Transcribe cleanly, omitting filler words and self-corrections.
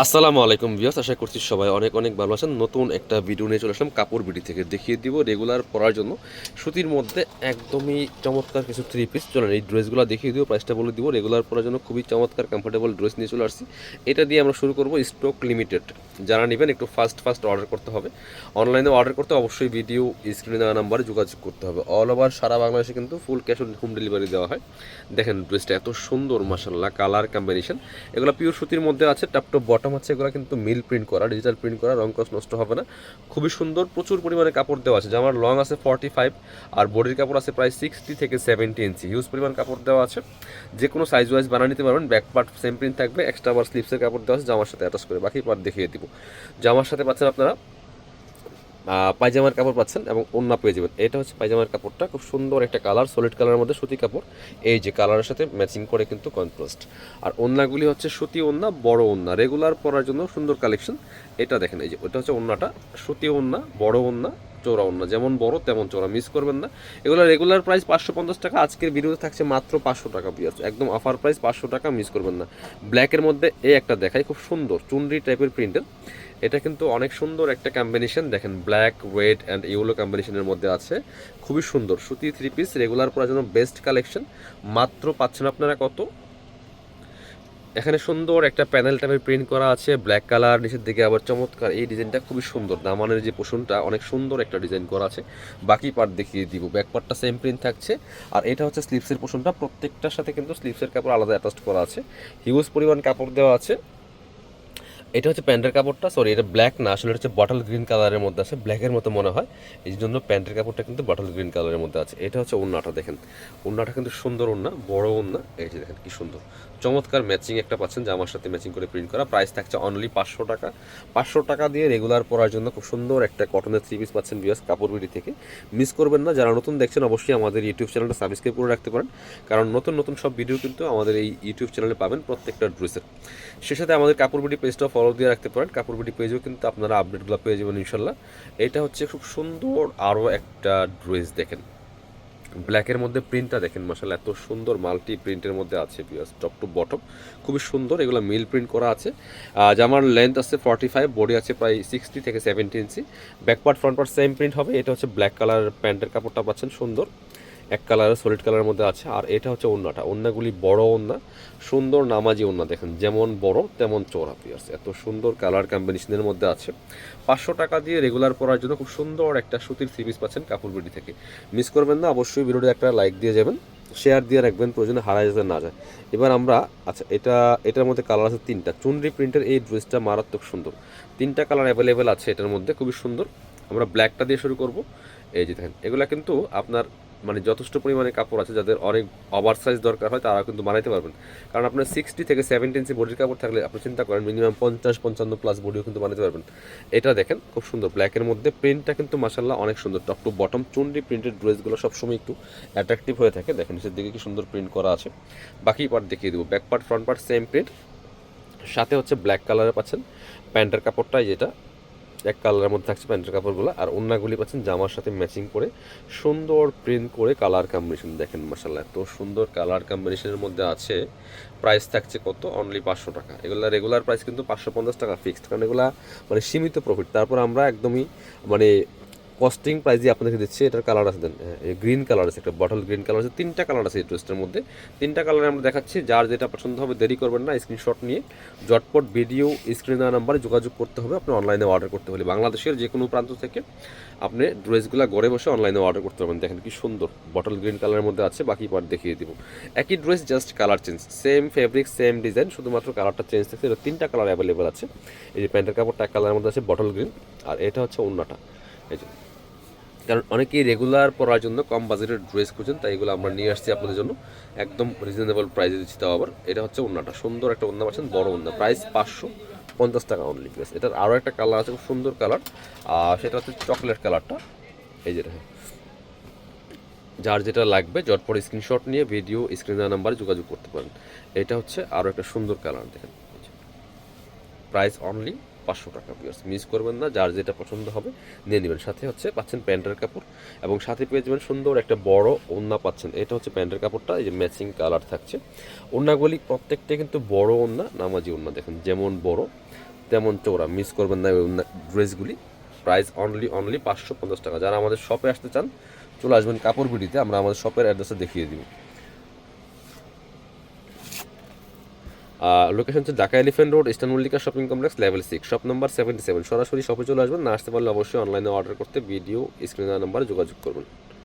আসসালামু আলাইকুম ভিউয়ার্স, আশা করছি সবাই অনেক অনেক ভালো আছেন। নতুন একটা ভিডিও নিয়ে চলে আসলাম কাপড় বিডি থেকে। দেখিয়ে দিব রেগুলার পরার জন্য সুতির মধ্যে একদমই চমৎকার কিছু থ্রি পিস। চলেন এই ড্রেসগুলো দেখিয়ে দিব, প্রাইসটা বলে দিব। রেগুলার পরার জন্য খুবই চমৎকার কমফোর্টেবল ড্রেস নিয়ে চলে আসছি। এটা দিয়ে আমরা শুরু করব। স্টক লিমিটেড, যারা নেবেন একটু ফাস্ট অর্ডার করতে হবে। অনলাইনে অর্ডার করতে অবশ্যই ভিডিও স্ক্রিনে দেওয়া নাম্বারে যোগাযোগ করতে হবে। অল ওভার সারা বাংলাদেশে কিন্তু full cash on home delivery দেওয়া হয়। দেখেন ড্রেসটা এত সুন্দর, মাশাআল্লাহ, কালার কম্বিনেশন। এগুলো পিওর সুতির মধ্যে আছে। টপ টপ বটম আছে, এগুলো কিন্তু মিল প্রিন্ট করা, ডিজিটাল প্রিন্ট করা, রং কস নষ্ট হবে না। খুবই সুন্দর, প্রচুর পরিমাণে কাপড় দেওয়া আছে। জামার লং আছে 45 আর বডির কাপড় আছে প্রায় 60 থেকে 70 ইঞ্চি। হিউজ পরিমাণ কাপড় দেওয়া আছে, যে কোনো সাইজ ওয়াইজ বানিয়ে নিতে পারবেন। ব্যাক পার্ট সেম প্রিন্ট থাকবে, এক্সট্রা আবার স্লিপসের কাপড় দেওয়া আছে জামার সাথে অ্যাটাচ করে। বাকি পার্ট দেখিয়ে দিব। জামার সাথে পাচ্ছেন আপনারা পায়জামার কাপড় পাচ্ছেন এবং ওড়না পেয়ে যাবেন। এটা হচ্ছে পায়জামার কাপড়টা, খুব সুন্দর একটা কালার, সলিড কালারের মধ্যে সুতি কাপড়। এই যে কালারের সাথে ম্যাচিং করে কিন্তু কন্ট্রাস্ট। আর ওড়নাগুলি হচ্ছে সুতি ওড়না, বড় ওড়না, রেগুলার পরার জন্য সুন্দর কালেকশন। এটা দেখেন, এই যে ওটা হচ্ছে ওড়নাটা, সুতি ওড়না, বড় ওড়না, চৌড়া ওড়না, যেমন বড় তেমন চৌড়া, মিস করবেন না। এগুলো রেগুলার প্রাইস 550 টাকা, আজকের ভিডিওতে থাকছে মাত্র 500 টাকা পিয়ার্স, একদম অফার প্রাইস 500 টাকা, মিস করবেন না। ব্ল্যাকের মধ্যে এই একটা দেখাই, খুব সুন্দর চুনরি টাইপের প্রিন্টের। এটা কিন্তু অনেক সুন্দর একটা কম্বিনেশন। দেখেন ব্ল্যাক, রেড অ্যান্ড ইয়েলো কম্বিনেশনের মধ্যে আছে। খুবই সুন্দর সুতি থ্রি পিস, রেগুলার পরার জন্য বেস্ট কালেকশন। মাত্র পাচ্ছেন আপনারা কত? এখানে সুন্দর একটা প্যানেল টাইপের প্রিন্ট করা আছে, ব্ল্যাক কালার, নিচের দিকে আবার চমৎকার এই ডিজাইনটা খুবই সুন্দর। দামানের যে পোষণটা অনেক সুন্দর একটা ডিজাইন করা আছে। বাকি পার্ট দেখিয়ে দিব। ব্যাক পার্টটা সেম প্রিন্ট থাকছে। আর এটা হচ্ছে স্লিপসের পোষণটা, প্রত্যেকটার সাথে কিন্তু স্লিপসের কাপড় আলাদা অ্যাটাচ করা আছে। হিউজ পরিমাণ কাপড় দেওয়া আছে। এটা হচ্ছে প্যান্টের কাপড়টা, সরি এটা ব্ল্যাক না, আসলে এটা হচ্ছে বটল গ্রিন কালারের মধ্যে আছে, ব্ল্যাকের মতো মনে হয়, এই জন্য প্যান্টের কাপড়টা কিন্তু বটল গ্রিন কালারের মধ্যে আছে। এটা হচ্ছে ওড়নাটা, দেখেন ওড়নাটা কিন্তু সুন্দর ওড়না, বড় ওড়না। এই যে দেখেন কি সুন্দর চমৎকার ম্যাচিং একটা পাচ্ছেন, জামার সাথে ম্যাচিং করে প্রিন্ট করা। প্রাইস থাকছে অনলি 500 টাকা। 500 টাকা দিয়ে রেগুলার পরার জন্য খুব সুন্দর একটা কটনের থ্রি পিস পাচ্ছেন বিয়াস কাপড় বিডি থেকে। মিস করবেন না। যারা নতুন দেখছেন অবশ্যই আমাদের ইউটিউব চ্যানেলটা সাবস্ক্রাইব করে রাখতে পারেন, কারণ নতুন নতুন সব ভিডিও কিন্তু আমাদের এই ইউটিউব চ্যানেলে পাবেন প্রত্যেকটা ড্রেসের। সে সাথে আমাদের কাপড় বিডি পেজটা ফলো দিয়ে রাখতে পারেন। কাপড় বিডি পেজেও কিন্তু আপনারা আপডেটগুলো পেয়ে যাবেন ইনশাল্লাহ। এটা হচ্ছে খুব সুন্দর আরও একটা ড্রেস, দেখেন ব্ল্যাকের মধ্যে প্রিন্টটা দেখেন, মাশাআল্লাহ এত সুন্দর মাল্টি প্রিন্টের মধ্যে আছে পিয়াস, টপ টু বটম খুবই সুন্দর। এগুলো মিল প্রিন্ট করা আছে। জামার লেন্থ আছে 45, বডি আছে প্রায় 60 থেকে 70 inch. Back part front part same print হবে। এটা হচ্ছে ব্ল্যাক কালার প্যান্টের কাপড়টা পাচ্ছেন, সুন্দর এক কালারের সলিড কালারের মধ্যে আছে। আর এটা হচ্ছে ওড়নাটা, ওড়নাগুলি বড় ওড়না, সুন্দর নামাজি ওড়না, দেখেন যেমন বড় তেমন চওড়া পিয়ার্স, এত সুন্দর কালার কম্বিনেশনের মধ্যে আছে। 500 টাকা দিয়ে রেগুলার পরার জন্য খুব সুন্দর একটা সুতির থ্রি পিস পাচ্ছেন কাপড় বিডি থেকে। মিস করবেন না, অবশ্যই ভিডিওতে একটা লাইক দিয়ে যাবেন, শেয়ার দিয়ে রাখবেন, প্রয়োজনে হারায় যেতে না যায়। এবার আমরা, আচ্ছা এটার মধ্যে কালার আছে তিনটা। চুনরি প্রিন্টের এই ড্রেসটা মারাত্মক সুন্দর, তিনটা কালার অ্যাভেলেবেল আছে এটার মধ্যে, খুবই সুন্দর। আমরা ব্ল্যাকটা দিয়ে শুরু করব। এই যে দেখেন, এগুলা কিন্তু আপনার মানে যথেষ্ট পরিমাণে কাপড় আছে, যাদের অনেক ওভার সাইজ দরকার হয় তারা কিন্তু বানাইতে পারবেন। কারণ আপনার 60 থেকে 70 ইঞ্চি বডির কাপড় থাকলে আপনি চিন্তা করেন মিনিমাম 50-55 প্লাস বডিও কিন্তু বানাতে পারবেন। এটা দেখেন খুব সুন্দর, ব্ল্যাকের মধ্যে প্রিন্টটা কিন্তু মাশাআল্লাহ অনেক সুন্দর। টপ টু বটম চুনরি প্রিন্টেড ড্রেসগুলো সবসময় একটু অ্যাট্রাকটিভ হয়ে থাকে। দেখেন নিচের দিকে কি সুন্দর প্রিন্ট করা আছে। বাকি পার্ট দেখিয়ে দেবো। Back part front part same print, সাথে হচ্ছে ব্ল্যাক কালারের পাচ্ছেন প্যান্টের কাপড়টা, যেটা এক কালারের মধ্যে থাকছে প্যান্টের কাপড়গুলো। আর ওড়নাগুলি পাচ্ছেন জামার সাথে ম্যাচিং করে, সুন্দর প্রিন্ট করে কালার কম্বিনেশন। দেখেন মাশাআল্লাহ এত সুন্দর কালার কম্বিনেশনের মধ্যে আছে। প্রাইস থাকছে কত? অনলি 500 টাকা। এগুলো রেগুলার প্রাইস কিন্তু 550 টাকা ফিক্সড, কারণ এগুলা মানে সীমিত প্রফিট। তারপর আমরা একদমই মানে কস্টিং প্রাইস দিয়ে আপনাদেরকে দিচ্ছি। এটার কালার আছে, দেন গ্রিন কালার আছে, একটা বটল গ্রিন কালার আছে, তিনটা কালার আছে এই ড্রেসটার মধ্যে। তিনটা কালারে আমরা দেখাচ্ছি, যার যেটা পছন্দ হবে দেরি করবেন না, স্ক্রিনশট নিয়ে ঝটপট ভিডিও স্ক্রিনে দেওয়া নাম্বারে যোগাযোগ করতে হবে। আপনি অনলাইনে অর্ডার করতে হলে বাংলাদেশের যে কোনো প্রান্ত থেকে আপনি ড্রেসগুলো ঘরে বসে অনলাইনে অর্ডার করতে পারবেন। দেখেন কি সুন্দর বটল গ্রিন কালারের মধ্যে আছে। বাকি পার্ট দেখিয়ে দিব। একই dress, just colour change, same fabric same design, শুধুমাত্র কালারটা চেঞ্জ থাকছে। এটা তিনটা কালার অ্যাভেলেবেল আছে। এই যে প্যান্টের কাপড়টা এক কালারের মধ্যে আছে বটল গ্রিন, আর এটা হচ্ছে ওড়নাটা। এই যে, কারণ অনেকেই রেগুলার পরার জন্য কম বাজেটের ড্রেস খুঁজেন, তাই এগুলো আমরা নিয়ে আসছি আপনাদের জন্য একদম রিজনেবল প্রাইসে দিচ্ছি। তাও আবার এটা হচ্ছে ওড়নাটা, সুন্দর একটা ওড়না পাচ্ছেন, বড় ওড়না, প্রাইস 550 টাকা অনলি প্লেস। এটার আরও একটা কালার আছে, খুব সুন্দর কালার, আর সেটা হচ্ছে চকলেট কালারটা। এই যেটা, যার যেটা লাগবে ঝটপট স্ক্রিনশট নিয়ে ভিডিও স্ক্রিনের নাম্বারে যোগাযোগ করতে পারেন। এটা হচ্ছে আরও একটা সুন্দর কালার, দেখেন প্রাইস অনলি 500 টাকা। ভিউয়ার্স মিস করবেন না, যার যেটা পছন্দ হবে নিয়ে নেবেন। সাথে হচ্ছে পাচ্ছেন প্যান্টের কাপড় এবং সাথে পেয়ে যাবেন সুন্দর একটা বড় ওড়না পাচ্ছেন। এটা হচ্ছে প্যান্টের কাপড়টা, এই যে ম্যাচিং কালার থাকছে। ওড়নাগুলি প্রত্যেকটা কিন্তু বড় ওড়না, নামাজি ওড়না, দেখেন যেমন বড় তেমন চওড়া। মিস করবেন না ওই ড্রেসগুলি। প্রাইস অনলি 550 টাকা। যারা আমাদের শপে আসতে চান চলে আসবেন কাপড় বিডিতে, আমরা আমাদের শপের অ্যাড্রেসে দেখিয়ে দিব। লোকেশন হচ্ছে Dhaka elephant road, eastern Mallika shopping complex, level 6, shop number 77। সরাসরি শপে চলে আসবেন, না আসতে পারলে অবশ্যই অনলাইনে অর্ডার করতে ভিডিও স্ক্রিনের নাম্বারে যোগাযোগ করবেন।